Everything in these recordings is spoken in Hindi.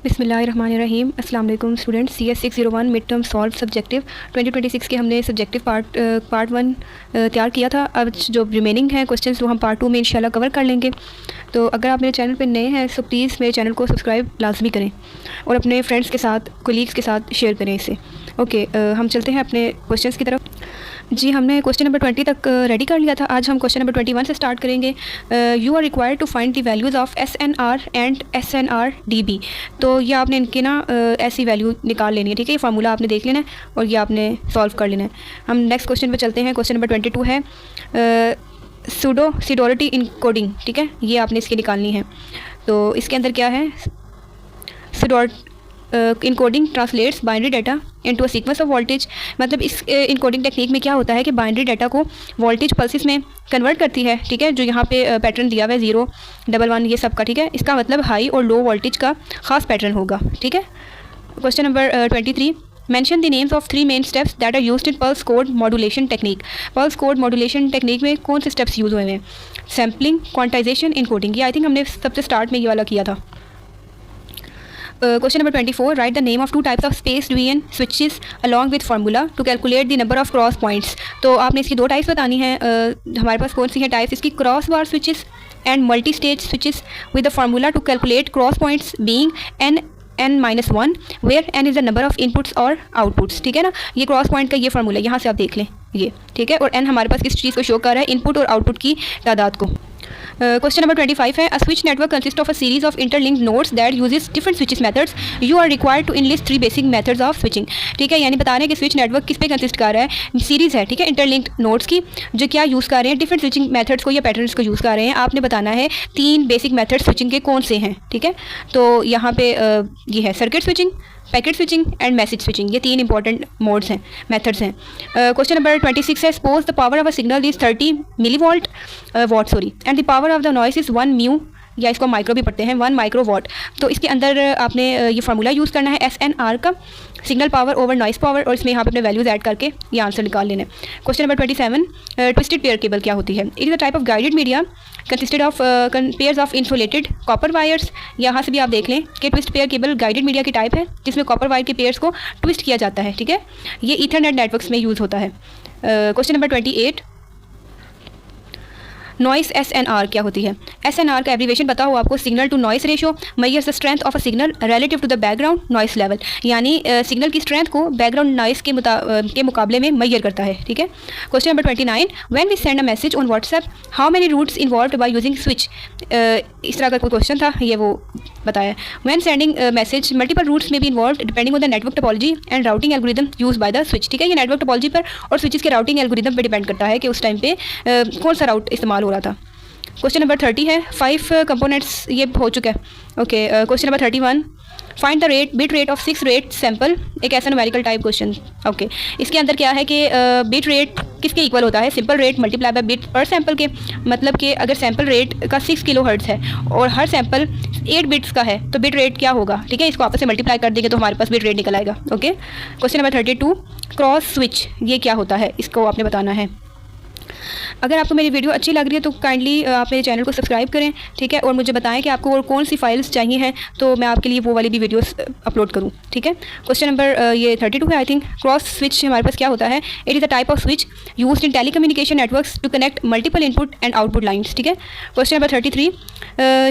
बिस्मिल्लाहिर्रहमानिर्रहीम। अस्सलाम वालेकुम students. CS 601 mid term solve subjective 2026 के हमने सब्जेक्टिव पार्ट 1 तैयार किया था। अब जो रिमेनिंग हैं क्वेश्चंस वो हम पार्ट 2 में इंशाल्लाह कवर कर लेंगे। तो अगर आप मेरे चैनल पर नए हैं तो प्लीज़ मेरे चैनल को सब्सक्राइब लाजमी करें और अपने फ्रेंड्स के साथ, कोलीग्स के साथ शेयर करें इसे। ओके, हम चलते हैं अपने क्वेश्चंस की तरफ। जी, हमने क्वेश्चन नंबर 20 तक रेडी कर लिया था। आज हम क्वेश्चन नंबर 21 से स्टार्ट करेंगे। You are required to find the values of SNR and SNR-DB। तो ये आपने इनके ना ऐसी वैल्यू निकाल लेनी है, ठीक है। ये फार्मूला आपने देख लेना है और ये आपने सॉल्व कर लेना है। हम नेक्स्ट क्वेश्चन पे चलते हैं। क्वेश्चन नंबर 22 है सिडोरिटी इनकोडिंग, ठीक है। ये आपने इसकी निकालनी है। तो इसके अंदर क्या है, encoding translates binary data into a sequence of voltage. मतलब इस इनकोडिंग टेक्निक में क्या होता है कि बाइनरी डाटा को वोल्टेज पल्सेस में कन्वर्ट करती है, ठीक है। जो यहाँ पे पैटर्न दिया हुआ है 0, 1, 1 ये सब का, ठीक है। इसका मतलब हाई और लो वोल्टेज का ख़ास पैटर्न होगा, ठीक है। Question number 23, mention the names of 3 main steps that are used in pulse code modulation technique. Pulse code modulation technique में कौन से स्टेप्स यूज़ हुए हैं? Sampling, quantization, encoding. ये आई थिंक हमने सबसे स्टार्ट में ये वाला किया था। Question number 24, write the name of 2 types of spaced VN switches along with formula to calculate the number of cross points। तो आपने इसकी 2 टाइप्स बतानी है। हमारे पास कौन सी है टाइप्स इसकी? Cross bar switches and multi stage switches with the formula to calculate cross points being n-1 where n is the number of inputs और आउटपुट्स, ठीक है ना। ये क्रॉस पॉइंट का ये फार्मूला यहाँ से आप देख लें, ये ठीक है। और n हमारे पास किस चीज़ को शो कर रहा है? इनपुट और आउटपुट की तादाद को। क्वेश्चन नंबर 25 है, a switch network consist of a series of interlinked nodes that uses different switches methods. You are required to enlist 3 basic methods of switching, ठीक है। यानी बता रहे हैं कि स्विच नेटवर्क किस पे कंसिस्ट कर रहा है? सीरीज़ है, ठीक है, इंटरलिंक्ड नोड्स की, जो क्या यूज़ कर रहे हैं? डिफरेंट स्विचिंग मेथड्स को या पैटर्न्स को यूज़ कर रहे हैं। आपने बताना है 3 बेसिक मेथड स्विचिंग के कौन से हैं, ठीक है। तो यहाँ पे ये है circuit switching, packet switching and message switching. ये 3 इंपॉर्टेंट मोड्स हैं, मेथड्स हैं। क्वेश्चन नंबर 26 है, suppose the power of a signal is 30 milliwatt and the power of the noise is 1 mu, या इसको माइक्रो भी पढ़ते हैं, 1 माइक्रोवाट। तो इसके अंदर आपने ये फार्मूला यूज़ करना है SNR का, signal power over noise power, और इसमें यहाँ पे अपने वैल्यूज़ ऐड करके ये आंसर निकाल लेना है। Question number 27, twisted pair cable क्या होती है? It is a type of guided media consisted of pairs of insulated copper wires. यहाँ से भी आप देख लें कि twist pair cable guided media की टाइप है जिसमें कॉपर वायर के पेयर्स को ट्विस्ट किया जाता है, ठीक है। ये ईथरनेट नेटवर्क्स में यूज़ होता है। क्वेश्चन नंबर 28, नॉइस SNR क्या होती है? SNR का एब्रीवेशन पता हो आपको? Signal to noise ratio measures the strength of a signal relative to the background noise level. यानी सिग्नल की स्ट्रेंथ को बैकग्राउंड नॉइस के मुकाबले में मेजर करता है, ठीक है। Question number 29, when we send a message on WhatsApp how many routes involved by using switch. इस तरह का कोई क्वेश्चन था, ये वो बताया। When sending message multiple routes में be involved depending on the network topology and routing algorithm use by the switch, ठीक है। ये नेटवर्क टोपोलॉजी पर और स्विचेस के राउटिंग एल्गोरिदम पर डिपेंड करता है कि उस टाइम पे कौन सा राउट इस्तेमाल हो रहा था। क्वेश्चन नंबर 30 है, 5 कंपोनेंट्स ये हो चुका है। Okay, question number 31, find the rate bit rate of 6 rate sample. एक ऐसा न्यूमेरिकल टाइप क्वेश्चन। ओके, इसके अंदर क्या है कि बिट रेट किसके इक्वल होता है? Simple rate multiply by bit पर सैंपल के। मतलब कि अगर सैंपल रेट का 6 किलोहर्ट्ज़ है और हर सैंपल 8 बिट्स का है तो बिट रेट क्या होगा, ठीक है। इसको आपस से मल्टीप्लाई कर देंगे तो हमारे पास बिट रेट निकल आएगा। Okay, question number 32, cross switch ये क्या होता है? इसको आपने बताना है। अगर आपको मेरी वीडियो अच्छी लग रही है तो काइंडली आप मेरे चैनल को सब्सक्राइब करें, ठीक है। और मुझे बताएं कि आपको और कौन सी फाइल्स चाहिए हैं तो मैं आपके लिए वो वाली भी वीडियोस अपलोड करूं, ठीक है। क्वेश्चन नंबर ये 32 है आई थिंक। क्रॉस स्विच हमारे पास क्या होता है? It is a type of switch used in telecommunication networks to connect multiple input and output lines, ठीक है। क्वेश्चन नंबर 33,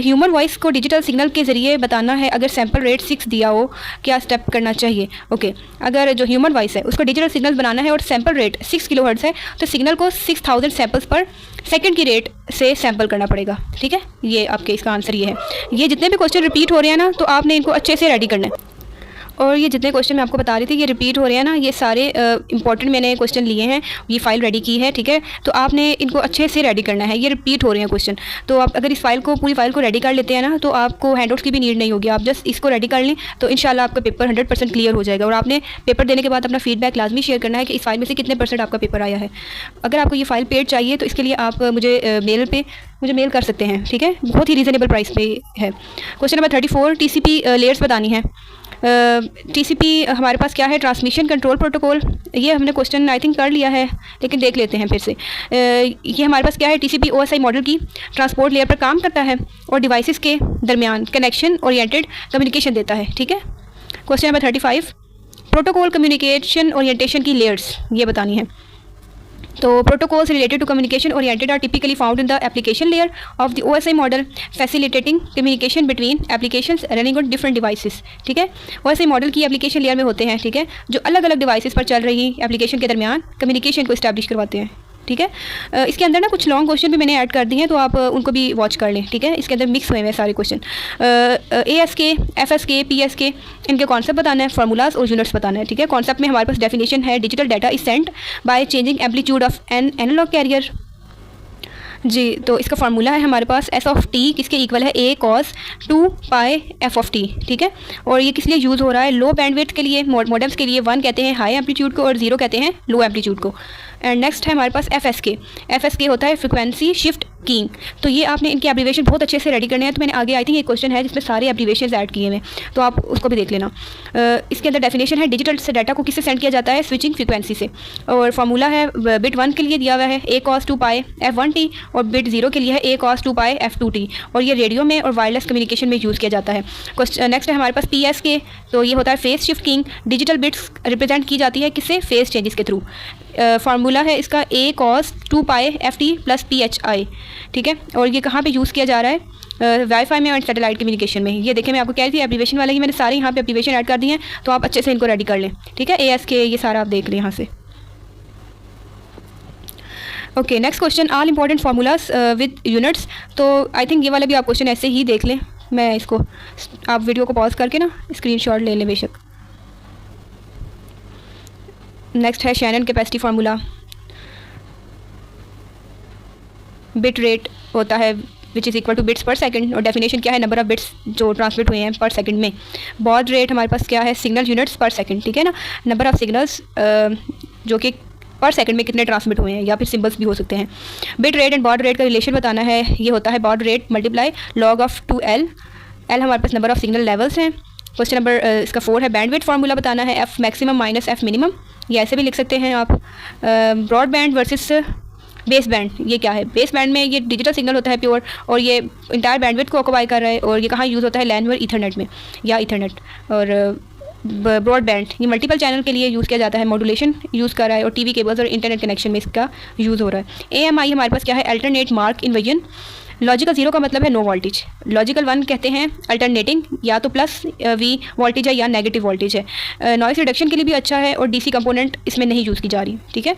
ह्यूमन वॉइस को डिजिटल सिग्नल के ज़रिए बताना है अगर सैम्पल रेट 6 दिया हो, क्या स्टेप करना चाहिए? ओके, अगर जो ह्यूमन वॉइस है उसको डिजिटल सिग्नल बनाना है और सैम्पल रेट 6 किलोहर्ट्ज़ है तो सिग्नल को 6000 सैम्पल्स पर सेकंड की रेट से सैंपल करना पड़ेगा, ठीक है। ये आपके इसका आंसर ये है। ये जितने भी क्वेश्चन रिपीट हो रहे हैं ना तो आपने इनको अच्छे से रेडी करना है। और ये जितने क्वेश्चन मैं आपको बता रही थी ये रिपीट हो रहे हैं ना, ये सारे इंपॉर्टेंट मैंने क्वेश्चन लिए हैं, ये फाइल रेडी की है, ठीक है। तो आपने इनको अच्छे से रेडी करना है, ये रिपीट हो रहे हैं क्वेश्चन। तो आप अगर इस फाइल को पूरी फाइल को रेडी कर लेते हैं ना तो आपको हैंडआउट्स की भी नीड नहीं होगी। आप जस्ट इसको रेडी कर लें तो इंशाल्लाह आपका पेपर 100% क्लियर हो जाएगा। और आपने पेपर देने के बाद अपना फीडबैक लाजमी शेयर करना है कि इस फाइल में से कितने % आपका पेपर आया है। अगर आपको ये फाइल पेड चाहिए तो इसके लिए आप मुझे मेल कर सकते हैं, ठीक है। बहुत ही रीज़नेबल प्राइस पे है। क्वेश्चन नंबर 34, TCP लेयर्स बतानी है। TCP हमारे पास क्या है, ट्रांसमिशन कंट्रोल प्रोटोकॉल। ये हमने क्वेश्चन आई थिंक कर लिया है, लेकिन देख लेते हैं फिर से। ये हमारे पास क्या है, TCP OSI मॉडल की ट्रांसपोर्ट लेयर पर काम करता है और डिवाइसेस के दरमियान कनेक्शन ओरिएंटेड कम्युनिकेशन देता है। ठीक है, question number 35, protocol communication orientation की लेयर्स ये बतानी है। तो protocols related to communication oriented are typically found in the application layer of the OSI model, facilitating communication between applications running on different devices। ठीक है, OSI मॉडल की एप्लीकेशन लेयर में होते हैं, ठीक है, जो अलग अलग डिवाइसेस पर चल रही एप्लीकेशन के दरमियान कम्युनिकेशन को इस्टेब्लिश करवाते हैं। ठीक है, इसके अंदर ना कुछ लॉन्ग क्वेश्चन भी मैंने ऐड कर दिए हैं, तो आप उनको भी वॉच कर लें। ठीक है, इसके अंदर मिक्स हुए हैं सारे क्वेश्चन। ASK, FSK, PSK, इनके कॉन्सेप्ट बताना है, फार्मूलाज और यूनिट्स बताना है। ठीक है, कॉन्सेप्ट में हमारे पास डेफिनेशन है, digital data is sent by changing amplitude of an analogue carrier. जी, तो इसका फार्मूला है हमारे पास S ऑफ t किसके इक्वल है, A cos 2 pi f of t। ठीक है, और ये किस लिए यूज़ हो रहा है, लो बैंडविड्थ के लिए, मॉडेम्स के लिए। 1 कहते हैं हाई एम्पलीट्यूड को और 0 कहते हैं लो एम्पलीट्यूड को। एंड नेक्स्ट है हमारे पास FSK होता है फ्रिक्वेंसी शिफ्ट कीइंग। तो ये आपने इनके एब्रीवेशन बहुत अच्छे से रेडी करने हैं। तो मैंने आगे आई थिंक एक क्वेश्चन है जिसमें सारे एब्रीवेशन ऐड किए हुए, तो आप उसको भी देख लेना। इसके अंदर डेफिनेशन है, डिजिटल से डाटा को किससे सेंड किया जाता है, स्विचिंग फ्रिक्वेंसी से। और फार्मूला है, बिट 1 के लिए दिया हुआ है A cos 2 पाई f1t और बिट 0 के लिए है A cos 2 पाई f2t। और ये रेडियो में और वायरलेस कम्युनिकेशन में यूज़ किया जाता है। नेक्स्ट है हमारे पास PSK, तो ये होता है phase shift keying. Digital bits represent की जाती है किससे, फेस चेंजेस के थ्रू। फार्मूला है इसका A cos 2 pi ft plus PHI। ठीक है, और ये कहाँ पे यूज़ किया जा रहा है, वाईफाई में और सैटेलाइट कम्युनिकेशन में। ये देखें, मैं आपको कह रही थी एब्रीवेशन वाले ही मैंने सारे यहाँ पे एब्रीवेशन ऐड कर दिए हैं, तो आप अच्छे से इनको रेडी कर लें। ठीक है, ASK ये सारा आप देख लें यहाँ से। Okay, next question, all important formulas with units. तो आई थिंक ये वाला भी आप क्वेश्चन ऐसे ही देख लें। मैं इसको, आप वीडियो को पॉज करके ना स्क्रीनशॉट ले लें बेशक। नेक्स्ट है Shannon capacity formula. Bit rate होता है which is equal to bits per second, और डेफिनेशन क्या है, नंबर ऑफ बिट्स जो ट्रांसमिट हुए हैं पर सेकंड में। बॉड रेट हमारे पास क्या है, सिग्नल यूनिट्स पर सेकंड। ठीक है ना, नंबर ऑफ सिग्नल्स जो कि पर सेकंड में कितने ट्रांसमिट हुए हैं, या फिर सिंबल्स भी हो सकते हैं। Bit rate and baud rate का रिलेशन बताना है, ये होता है baud rate multiply log of 2L। L हमारे पास नंबर ऑफ सिग्नल लेवल्स हैं। क्वेश्चन नंबर इसका 4 है, बैंडविड्थ फार्मूला बताना है, F maximum minus F minimum. ये ऐसे भी लिख सकते हैं आप। Broad band versus base band, ये क्या है, बेस बैंड में ये डिजिटल सिग्नल होता है प्योर, और ये इंटायर बैंडविड्थ को ऑक्यूपाई कर रहा है। और ये कहाँ यूज़ होता है, लैन और ईथरनेट में या ईथरनेट। और ब्रॉड बैंड ये मल्टीपल चैनल के लिए यूज़ किया जाता है, मॉड्यूलेशन यूज़ कर रहा है, और टीवी केबल्स और इंटरनेट कनेक्शन में इसका यूज़ हो रहा है। AMI हमारे पास क्या है, अल्टरनेट मार्क इन्वर्जन। लॉजिकल 0 का मतलब है नो वोल्टेज। लॉजिकल 1 कहते हैं अल्टरनेटिंग, या तो प्लस V वोल्टेज है या नेगेटिव वोल्टेज है। नॉइस रिडक्शन के लिए भी अच्छा है, और DC कंपोनेंट इसमें नहीं यूज़ की जा रही। ठीक है,